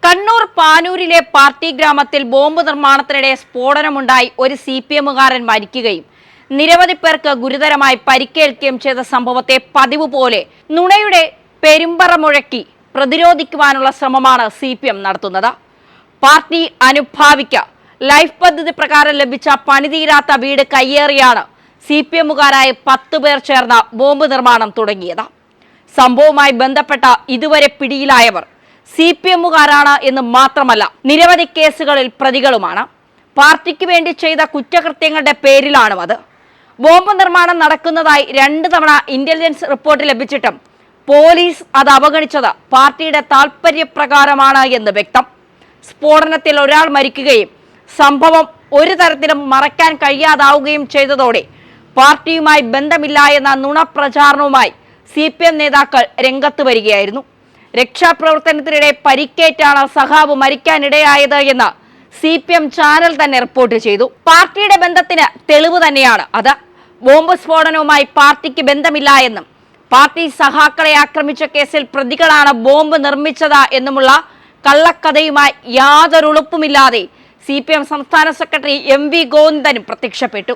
Kannur പാനൂരിലെ party ഗ്രാമത്തിൽ bomb നിർമ്മാണത്തിനിടെ സ്ഫോടനമുണ്ടായി ഒരു CPM-കാരൻ മരിക്കുകയും നിരവധി പേർക്ക് ഗുരുതരമായി പരിക്കേൽക്കുകയും ചെയ്ത സംഭവത്തെ പതിവ് പോലെ നുണയുടെ പെരുമ്പറ മുഴക്കി പ്രതിരോധിക്കുവാനുള്ള ശ്രമമാണ് CPM നടത്തുന്നത്. പാർട്ടി അനുഭാവിക്ക് ലൈഫ് പദ്ധതി പ്രകാരം ലഭിച്ച പണിതീരാത്ത വീട് കയ്യേറിയാണ് CPM-കാരായ 10 പേർ ചേർന്ന ബോംബ് നിർമ്മാണം തുടങ്ങിയത്. സംഭവവുമായി ബന്ധപ്പെട്ട ഇതുവരെ പിടിയിലായവർ CPM-കാരാണ് എന്ന് മാത്രമല്ല നിരവധി കേസുകളിൽ പ്രതികളുമാണ്. പാർട്ടിക്ക് വേണ്ടി ചെയ്ത കുറ്റകൃത്യങ്ങളുടെ പേരിലാണ് അത്. ബോംബ് നിർമ്മാണം നടക്കുന്നതായി 2 തവണ ഇന്റലിജൻസ് റിപ്പോർട്ട് ലഭിച്ചിട്ടും പോലീസ് അത് അവഗണിച്ചത് പാർട്ടിയുടെ താൽപര്യപ്രകാരമാണ് എന്ന് വ്യക്തം. സ്ഫോടനത്തിൽ ഒരാൾ മരിക്കുകയും സംഭവം ഒരു തരത്തിലും മറയ്ക്കാൻ കഴിയാതാവുകയും ചെയ്തതോടെ പാർട്ടിയുമായി ബന്ധമില്ല എന്ന നുണപ്രചാരണവുമായി CPM നേതാക്കൾ രംഗത്ത് വരികയായിരുന്നു. രക്ഷാപ്രവർത്തനത്തിനിടെ പരിക്കേറ്റാണ് സഖാവ് മരിക്കാനിടയായത് എന്ന് CPM ചാനൽ തന്നെ റിപ്പോർട്ട് ചെയ്തു. പാർട്ടിയുടെ ബന്ധത്തിന് തെളിവ് തന്നെയാണ് അത്. ബോംബ് സ്ഫോടനവുമായി പാർട്ടിക്ക് ബന്ധമില്ല എന്നും പാർട്ടി സഖാക്കളെ ആക്രമിച്ച കേസിൽ പ്രതികളാണ് ബോംബ് നിർമ്മിച്ചത് എന്നുമുള്ള കള്ളക്കഥയുമായി യാതൊരു ഉളുപ്പുമില്ലാതെ CPM സംസ്ഥാന സെക്രട്ടറി MV ഗോവിന്ദനും പ്രത്യക്ഷപ്പെട്ടു.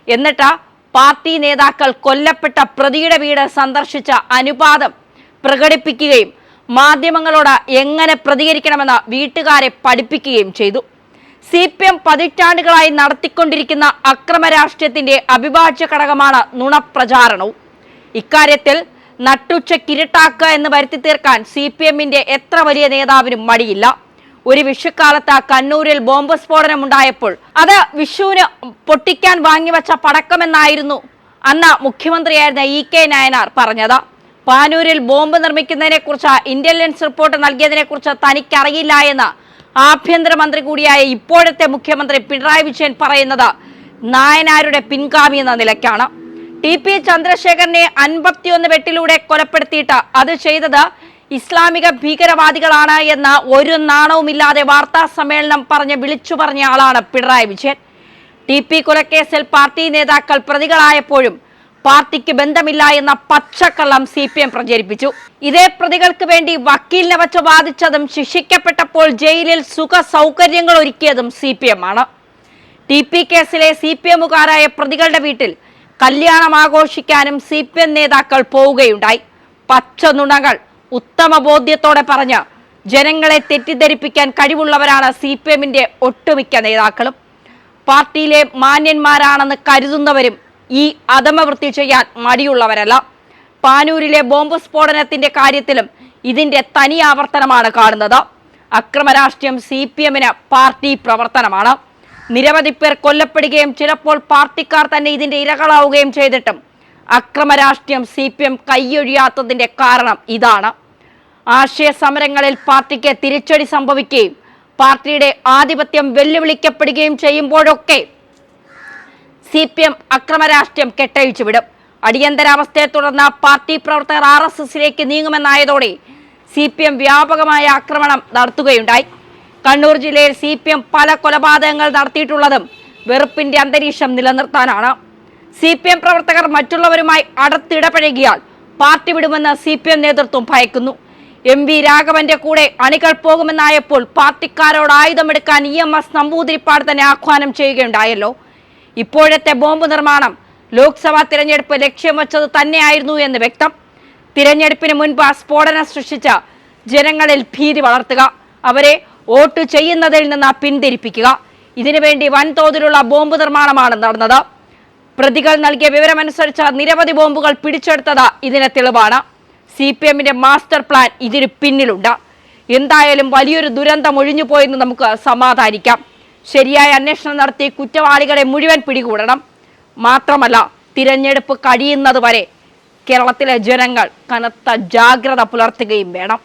എന്നിട്ട് പാർട്ടി നേതാക്കൾ കൊല്ലപ്പെട്ട പ്രതിയുടെ വീട് സന്ദർശിച്ച അനുപാതം പ്രകടിപ്പിക്കുകയും മാധ്യമങ്ങളോട് എങ്ങനെ പ്രതികരിക്കണമെന്ന് വീട്ടുകാരെ പഠിപ്പിക്കുകയും ചെയ്തു. CPM പതിറ്റാണ്ടുകളായി നടത്തിക്കൊണ്ടിരിക്കുന്ന അക്രമ രാഷ്ട്രീയത്തിന്റെ അവിഭാജ്യ ഘടകമാണ് നുണപ്രചാരണവും. ഇക്കാര്യത്തിൽ നട്ടുച്ചക്കിരട്ടാക്കുക എന്ന് വരുത്തി തീർക്കാൻ CPM-ന്റെ എത്ര വലിയ നേതാവിനും മടിയില്ല. ഒരു വിഷുക്കാലത്ത് കണ്ണൂരിൽ ബോംബ് സ്ഫോടനം ഉണ്ടായപ്പോൾ അത് വിഷുവിന് പൊട്ടിക്കാൻ വാങ്ങിവെച്ച പടക്കമെന്നായിരുന്നു അന്ന് മുഖ്യമന്ത്രിയായിരുന്ന EK നായനാർ പറഞ്ഞത്. പാനൂരിൽ ബോംബ് നിർമ്മിക്കുന്നതിനെ കുറിച്ച് ഇന്റലിജൻസ് റിപ്പോർട്ട് നൽകിയതിനെ കുറിച്ച് തനിക്കറിയില്ല എന്ന് ആഭ്യന്തരമന്ത്രി കൂടിയായ ഇപ്പോഴത്തെ മുഖ്യമന്ത്രി പിണറായി വിജയൻ പറയുന്നത് നായനാരുടെ പിൻഗാമി എന്ന നിലയ്ക്കാണ്. TP ചന്ദ്രശേഖരനെ 51 വെട്ടിലൂടെ കൊലപ്പെടുത്തിയിട്ട് അത് ചെയ്തത് ഇസ്ലാമിക ഭീകരവാദികളാണ് എന്ന ഒരു നാണവുമില്ലാതെ വാർത്താ സമ്മേളനം പറഞ്ഞ് വിളിച്ചു പറഞ്ഞ ആളാണ് പിണറായി വിജയൻ. TP കൊലക്കേസിൽ പാർട്ടി നേതാക്കൾ പ്രതികളായപ്പോഴും പാർട്ടിക്ക് ബന്ധമില്ല എന്ന പച്ചക്കള്ളം CPM പ്രചരിപ്പിച്ചു. ഇതേ പ്രതികൾക്ക് വേണ്ടി വക്കീലിനെ വച്ച് വാദിച്ചതും ശിക്ഷിക്കപ്പെട്ടപ്പോൾ ജയിലിൽ സുഖ സൗകര്യങ്ങൾ ഒരുക്കിയതും CPM ആണ്. TP കേസിലെ CPM-കാരായ പ്രതികളുടെ വീട്ടിൽ കല്യാണം ആഘോഷിക്കാനും CPM നേതാക്കൾ പോവുകയുണ്ടായി. പച്ച നുണകൾ ഉത്തമ ബോധ്യത്തോടെ പറഞ്ഞ് ജനങ്ങളെ തെറ്റിദ്ധരിപ്പിക്കാൻ കഴിവുള്ളവരാണ് CPM-ന്റെ ഒട്ടുമിക്ക നേതാക്കളും. പാർട്ടിയിലെ മാന്യന്മാരാണെന്ന് കരുതുന്നവരും ഈ അധമവൃത്തി ചെയ്യാൻ മടിയുള്ളവരല്ല. പാനൂരിലെ ബോംബ് സ്ഫോടനത്തിന്റെ കാര്യത്തിലും ഇതിന്റെ തനി ആവർത്തനമാണ് കാണുന്നത്. അക്രമരാഷ്ട്രീയം CPM-ന് പാർട്ടി പ്രവർത്തനമാണ്. നിരവധി പേർ കൊല്ലപ്പെടുകയും ചിലപ്പോൾ പാർട്ടിക്കാർ തന്നെ ഇതിന്റെ ഇരകളാവുകയും ചെയ്തിട്ടും അക്രമരാഷ്ട്രീയം CPM കൈയൊഴിയാത്തതിന്റെ കാരണം ഇതാണ്. ആശയ സമരങ്ങളിൽ പാർട്ടിക്ക് തിരിച്ചടി സംഭവിക്കുകയും പാർട്ടിയുടെ ആധിപത്യം വെല്ലുവിളിക്കപ്പെടുകയും ചെയ്യുമ്പോഴൊക്കെ CPM അക്രമരാഷ്ട്രീയം കെട്ടഴിച്ചു വിടും. അടിയന്തരാവസ്ഥയെ തുടർന്ന് പാർട്ടി പ്രവർത്തകർ RSSലേക്ക് നീങ്ങുമെന്നായതോടെ CPM വ്യാപകമായ ആക്രമണം നടത്തുകയുണ്ടായി. കണ്ണൂർ ജില്ലയിൽ CPM പല കൊലപാതകങ്ങൾ നടത്തിയിട്ടുള്ളതും വെറുപ്പിന്റെ അന്തരീക്ഷം നിലനിർത്താനാണ്. CPM പ്രവർത്തകർ മറ്റുള്ളവരുമായി അടുത്തിടപഴകിയാൽ പാർട്ടി വിടുമെന്ന് CPM നേതൃത്വം ഭയക്കുന്നു. MV രാഘവന്റെ കൂടെ അണികൾ പോകുമെന്നായപ്പോൾ പാർട്ടിക്കാരോട് ആയുധമെടുക്കാൻ EMS നമ്പൂതിരിപ്പാട് തന്നെ ആഹ്വാനം ചെയ്യുകയുണ്ടായല്ലോ. ഇപ്പോഴത്തെ ബോംബ് നിർമ്മാണം ലോക്സഭാ തിരഞ്ഞെടുപ്പ് ലക്ഷ്യം വെച്ചത് തന്നെയായിരുന്നു എന്ന് വ്യക്തം. തിരഞ്ഞെടുപ്പിന് മുൻപ് സ്ഫോടനം സൃഷ്ടിച്ച ജനങ്ങളിൽ ഭീതി വളർത്തുക, അവരെ വോട്ട് ചെയ്യുന്നതിൽ നിന്ന് പിന്തിരിപ്പിക്കുക, ഇതിനുവേണ്ടി വൻതോതിലുള്ള ബോംബ് നിർമ്മാണമാണ് നടന്നത്. പ്രതികൾ നൽകിയ വിവരമനുസരിച്ച് നിരവധി ബോംബുകൾ പിടിച്ചെടുത്തത് ഇതിന് തെളിവാണ്. CPM-ന്റെ മാസ്റ്റർ പ്ലാൻ ഇതിന് പിന്നിലുണ്ട്. എന്തായാലും വലിയൊരു ദുരന്തം ഒഴിഞ്ഞുപോയെന്ന് നമുക്ക് സമാധാനിക്കാം. ശരിയായ അന്വേഷണം നടത്തി കുറ്റവാളികളെ മുഴുവൻ പിടികൂടണം. മാത്രമല്ല തിരഞ്ഞെടുപ്പ് കഴിയുന്നത് വരെ കേരളത്തിലെ ജനങ്ങൾ കനത്ത ജാഗ്രത പുലർത്തുകയും വേണം.